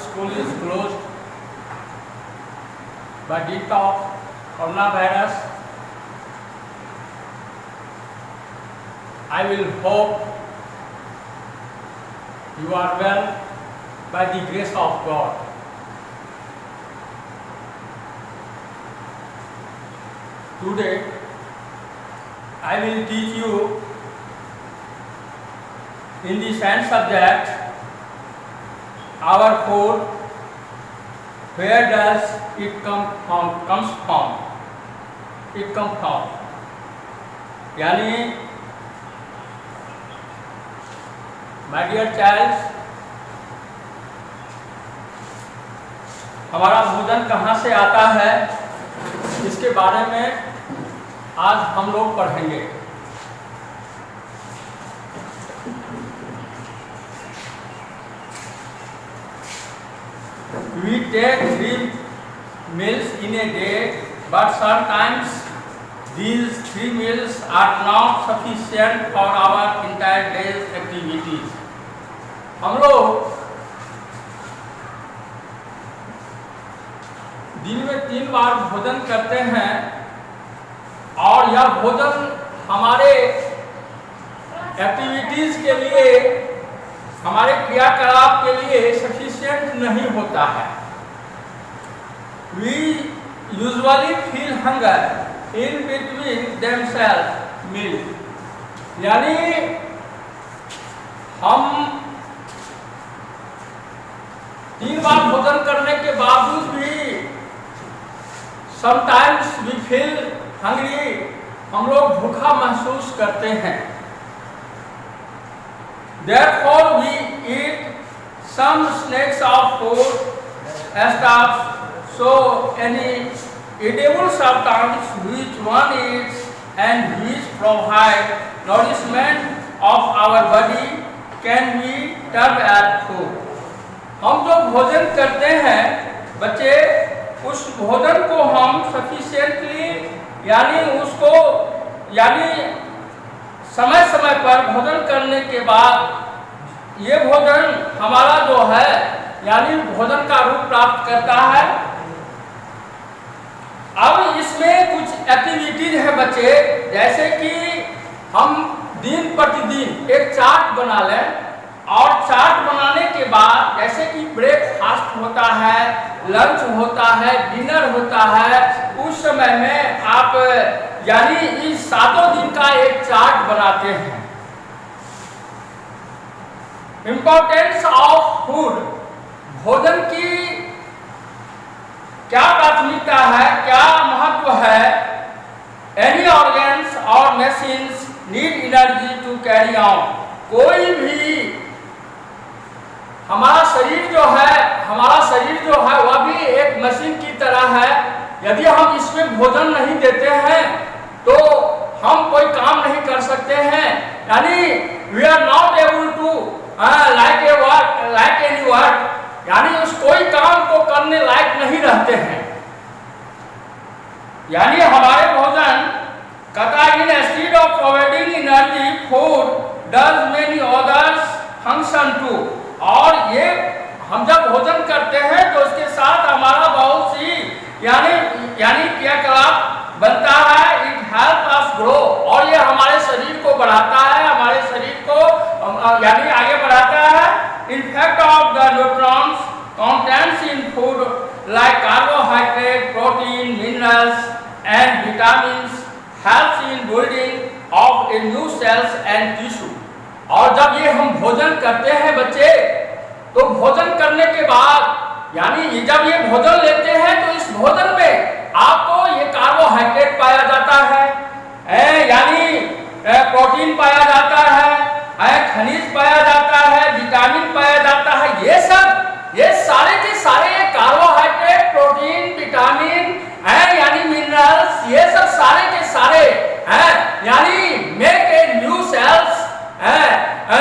school is closed by due of coronavirus. I will hope you are well by the grace of God. Today I will teach you in the science subject our food, where does it comes from? It comes from, यानी my dear child, हमारा भोजन कहाँ से आता है, इसके बारे में आज हम लोग पढ़ेंगे। We take 3 meals in a day, but sometimes these 3 meals are not sufficient for our entire day's activities. हम लोग दिन में 3 बार भोजन करते हैं और यह भोजन हमारे एक्टिविटीज के लिए, हमारे क्रियाकलाप के लिए सफिशिएंट नहीं होता है। We usually feel hunger in between themselves meal, यानी हम 3 बार भोजन करने के बावजूद भी sometimes we feel hungry, हम लोग भूखा महसूस करते हैं। Therefore we eat some snacks of food stuff, so any edible substance which one eats and which provide nourishment of our body can be termed as food. हम जो भोजन करते हैं बच्चे, उस भोजन को हम सफिशिएंटली यानी समय समय पर भोजन करने के बाद ये भोजन हमारा जो है यानी भोजन का रूप प्राप्त करता है। अब इसमें कुछ एक्टिविटीज है बच्चे, जैसे कि हम दिन प्रतिदिन एक चार्ट बना लें और चार्ट बनाने के बाद जैसे कि ब्रेकफास्ट होता है, लंच होता है, डिनर होता है, उस समय में आप यानी इस 7 दिन का एक चार्ट बनाते हैं। इम्पोर्टेंस ऑफ फूड, भोजन की क्या प्राथमिकता है, क्या महत्व है। एनी ऑर्गन्स और machines need energy to carry on, कोई भी हमारा शरीर जो है वह भी एक मशीन की तरह है। यदि हम इसमें भोजन नहीं देते हैं तो हम कोई काम नहीं कर सकते हैं, यानी we are not able to like any work, यानी उस कोई काम को करने लायक नहीं रहते हैं। यानी हमारे भोजन कहता है instead of providing energy food does many others function too, और ये हम जब भोजन करते हैं तो उसके साथ हमारा बहुत सी यानी क्रियाकलाप बनता है। इट हेल्प अस ग्रो, और ये हमारे शरीर को बढ़ाता है, हमारे शरीर को यानी आगे बढ़ाता है। Effect of the neutrons contents in food like carbohydrate, protein, minerals and vitamins helps in building of a new sales and tissue. और जब ये हम भोजन करते हैं बच्चे, तो भोजन करने के बाद यानी जब ये भोजन लेते हैं तो इस भोजन में आपको ये कार्बोहाइड्रेट पाया जाता है, यानी प्रोटीन पाया जाता है, खनिज पाया जाता है, विटामिन पाया जाता है। ये सारे के सारे ये कार्बोहाइड्रेट, प्रोटीन, विटामिन यानी मिनरल्स, ये सब सारे के सारे यानी make a new sales,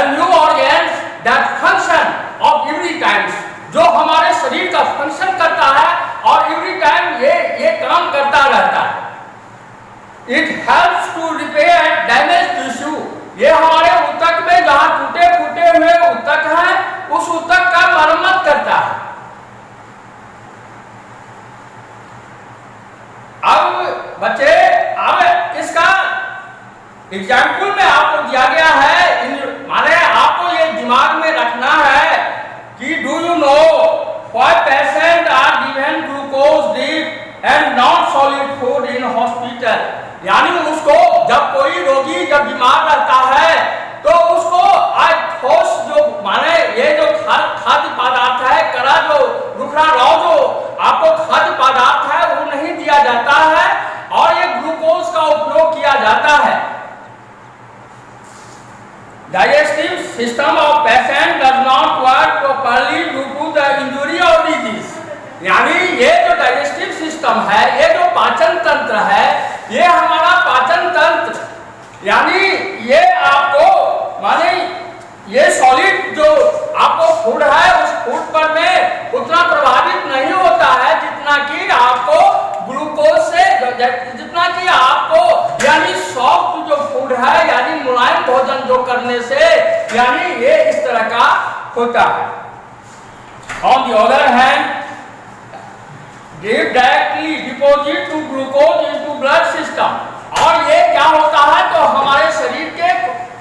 new organs that function of every times, जो हमारे शरीर का फंक्शन करता है और एवरी टाइम ये काम करता रहता है। It helps to repair damage tissue, ये हमारे ऊतक में जहाँ टूटे फूटे हुए ऊतक हैं उस ऊतक का मरम्मत करता है। एग्जाम्पल में आपको दिया गया है, माने आपको ये दिमाग में रखना है कि do you know why patient are given glucose drip and not solid food in hospital. यानी उसको जब कोई रोगी जब बीमार रहता है तो उसको आज ठोस जो माने ये जो खाद्य पदार्थ है, कड़ा जो रुखड़ा रॉ जो आपको खाद्य पदार्थ है वो नहीं दिया जाता है और ये ग्लूकोज का उपयोग किया जाता है। Digestive system of patient does not work properly due to the injury or disease। यानी ये जो डाइजेस्टिव सिस्टम है, ये जो पाचन तंत्र है, ये हमारा पाचन तंत्र यानी ये आपको माने ये सॉलिड जो आपको फूड है उस फूड पर में उतना प्रभावित नहीं होता है जितना कि आपको ग्लूकोज से, जितना कि आपको यानी सॉफ्ट जो फूड है यानी मुलायम भोजन जो करने से यानी ये इस तरह का होता है। On the other hand directly deposit to glucose into blood system. और ये क्या होता है तो हमारे शरीर के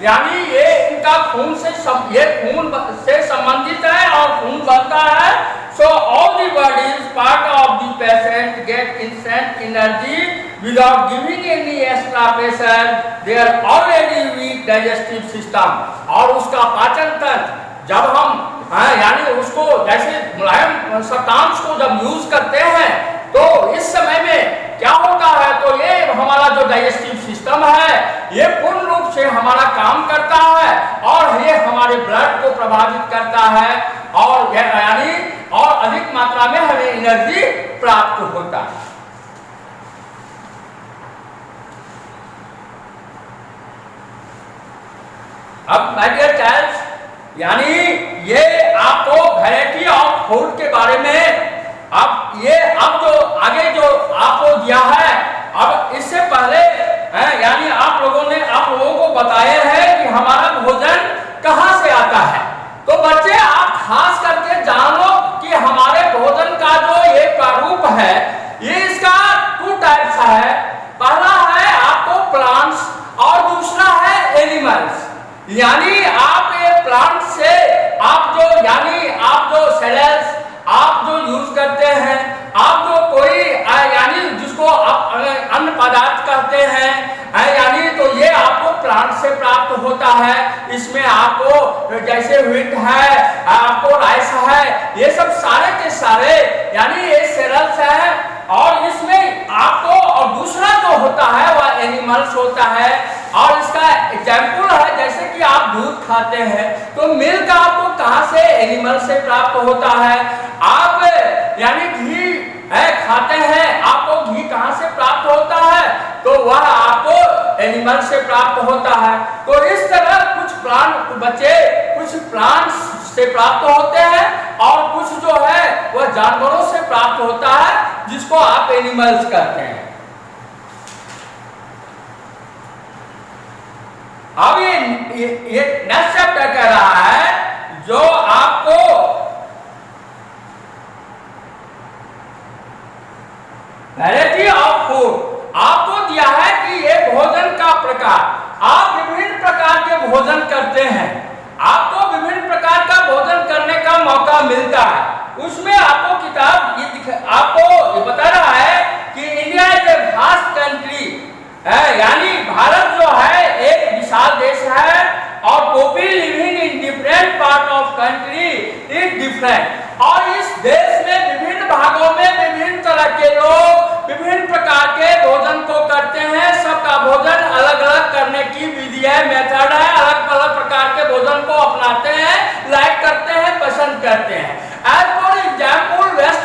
यानी ये इनका खून से ये खून से संबंधित है और खून बनता है। So all the body's part of the patient get instant energy without giving any extra pressure, they are already weak digestive system. और उसका पाचन तंत्र जब हम यानी उसको जैसे मुलायम सत्तांश को जब यूज करते हैं तो इस समय में क्या होता है तो ये हमारा जो डाइजेस्टिव सिस्टम है ये पूर्ण रूप से हमारा काम करता है और ये हमारे ब्लड को प्रभावित करता है और यानी और अधिक मात्रा में हमें एनर्जी प्राप्त होता है। अब माय डियर चाइल्ड्स, यानी ये आपको वैरायटी ऑफ फूड के बारे में अब ये अब जो आगे जो आपको दिया है, अब इससे पहले यानी आप लोगों को बताया है कि हमारा भोजन कहाँ से आता है। तो बच्चे आप खास करके जान लो कि हमारे भोजन का जो ये प्रारूप है ये इसका 2 टाइप्स है। पहला है आपको प्लांट्स और दूसरा है एनिमल्स। यानी आप ये प्लांट से आप जो यानी आप जो सेल्स आप जो यूज करते हैं, आप जो कोई यानी जिसको आप अन्न पदार्थ कहते हैं यानी तो ये आपको प्लांट से प्राप्त होता है। इसमें आपको जैसे व्हीट है, आपको राइस है, ये सब सारे के सारे यानी ये सेल्स है। और इसमें आपको और दूसरा जो होता है वह एनिमल्स होता है। और इसका एग्जाम्पल है जैसे कि आप दूध खाते हैं तो मिल्क आपको कहाँ से एनिमल से प्राप्त होता है। आप यानी घी खाते हैं, आपको घी कहाँ से प्राप्त होता है तो वह आपको एनिमल से प्राप्त होता है। तो इस तरह कुछ प्लांट बच्चे कुछ प्लांट्स से प्राप्त होते हैं और कुछ जो है वह जानवरों से प्राप्त होता है जिसको आप एनिमल्स कहते हैं। अब ये नेक्स्ट चैप्टर कह रहा है जो आपको वैरायटी ऑफ फूड आपको दिया है कि ये भोजन का प्रकार, आप विभिन्न प्रकार के भोजन करते हैं, आपको विभिन्न प्रकार का भोजन करने का मौका मिलता है। उसमें आपको किताब आपको ये बता रहा है कि India is a vast country यानी भारत जो है एक विशाल देश है और people living in different part of country is different. और इस देश में विभिन्न भागों में विभिन्न तरह के लोग विभिन्न प्रकार के भोजन को करते हैं। सबका भोजन अलग अलग करने की विधि है, मेथड है, अलग अलग प्रकार के भोजन को अपनाते हैं, लाइक करते हैं, पसंद करते हैं। As for example West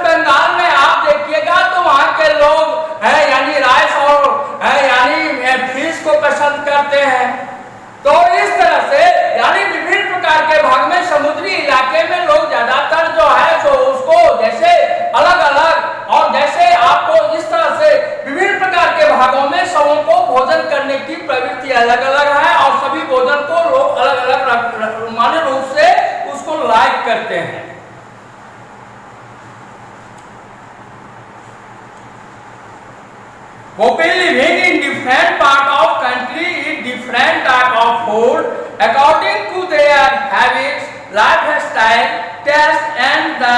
Bengal में आप देखिएगा तो वहाँ के लोग यानी राइस और यानी फिश को पसंद करते हैं। तो इस तरह से यानी विभिन्न प्रकार के भाग में समुद्री इलाके में लोग ज्यादातर जो है तो उसको जैसे अलग अलग और जैसे आपको इस तरह से विभिन्न प्रकार के भागों में सबों को भोजन करने की प्रवृत्ति अलग अलग है और सभी भोजन को लोग अलग अलग मान्य रूप से उसको लाइक करते हैं। People living in different part of country eat different type of food according to their habits, lifestyle, taste and the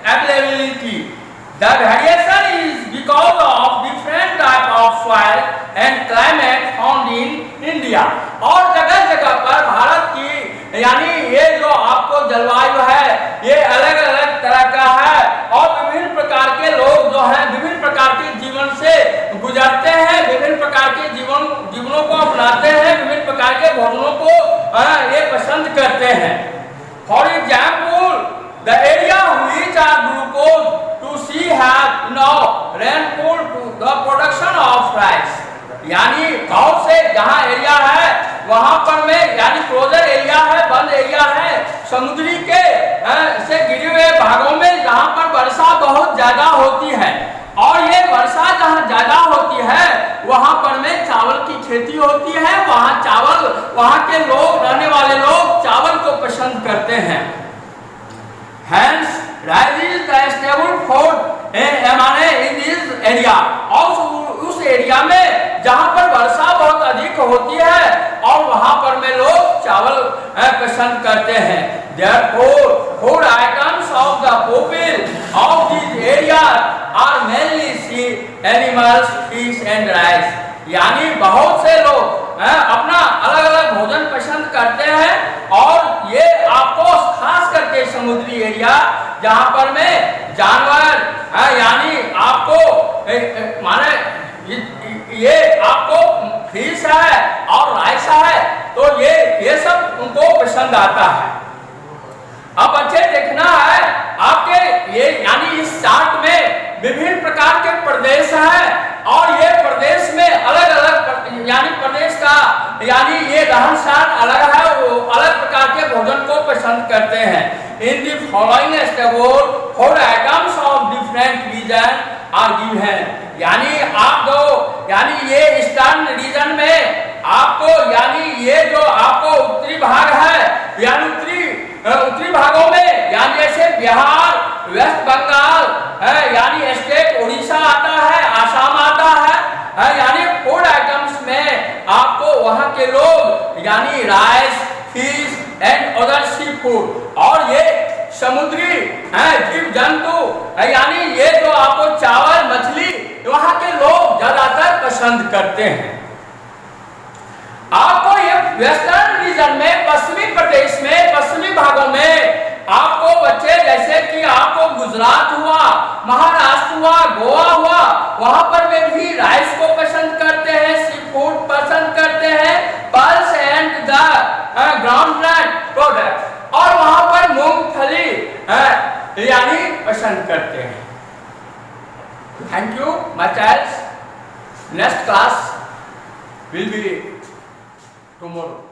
availability. The variation is because of different type of soil and climate found in India. और जगह जगह पर भारत की यानी ये जो आपको जलवायु है ये अलग अलग तरह का है और विभिन्न प्रकार के लोग जो हैं विभिन्न प्रकार के जीवन से गुजरते हैं, विभिन्न प्रकार के जीवनों को अपनाते हैं, विभिन्न प्रकार के भोजनों को ये पसंद करते हैं। For example the area which are glucose to sea have enough rainfall to the production of rice. यानी बहुत से जहाँ एरिया है वहाँ पर में यानी क्लोजर एरिया है, बंद एरिया है, समुद्री के से गिरे हुए भागों में जहाँ पर वर्षा बहुत ज्यादा होती है और ये वर्षा जहाँ ज्यादा होती है वहाँ पर में चावल की खेती होती है। वहाँ के लोग रहने वाले लोग चावल को पसंद करते हैं। Hence, rice is the staple food in this area. और उस एरिया में जहाँ पर वर्षा बहुत अधिक होती है और वहाँ पर में लोग चावल पसंद करते हैं। Therefore, food items of the people of these areas are mainly sea animals, fish and rice. यानी बहुत से लोग अपना अलग अलग भोजन पसंद करते हैं और ये आपको खास करके समुद्री एरिया जहाँ पर में जानवर यानी आपको माने ये आपको फिश है और राइस है तो ये सब उनको पसंद आता है। अब बच्चे देखना है आपके ये यानी इस चार्ट में विभिन्न प्रकार के प्रदेश हैं और ये प्रदेश में अलग अलग यानी प्रदेश का यानी ये रहन सहन अलग है, वो अलग प्रकार के भोजन को पसंद करते हैं। In the following table food items of different region are given. यानी आप जो यानी ये ईस्टर्न रीजन में आपको यानी ये जो आपको उत्तरी भाग है यानी उत्तरी भागों में यानी जैसे बिहार, वेस्ट बंगाल है यानी स्टेट उड़ीसा आता है, आसाम आता है यानी फूड आइटम्स में आपको वहाँ के लोग यानी rice, fish and other sea food और ये समुद्री जीव जंतु यानी ये जो आपको चावल मछली वहाँ के लोग ज्यादातर पसंद करते हैं। आपको ये वेस्टर्न रीजन में पश्चिमी प्रदेश में पश्चिमी भागों में आपको बच्चे जैसे कि आपको गुजरात हुआ, महाराष्ट्र हुआ, गोवा हुआ वहां पर में भी राइस को पसंद करते हैं, सी फूड पसंद करते हैं, pulse and the groundnut product और वहां पर मूंगफली यानी पसंद करते हैं। Thank you my childs. Next class will be tomorrow.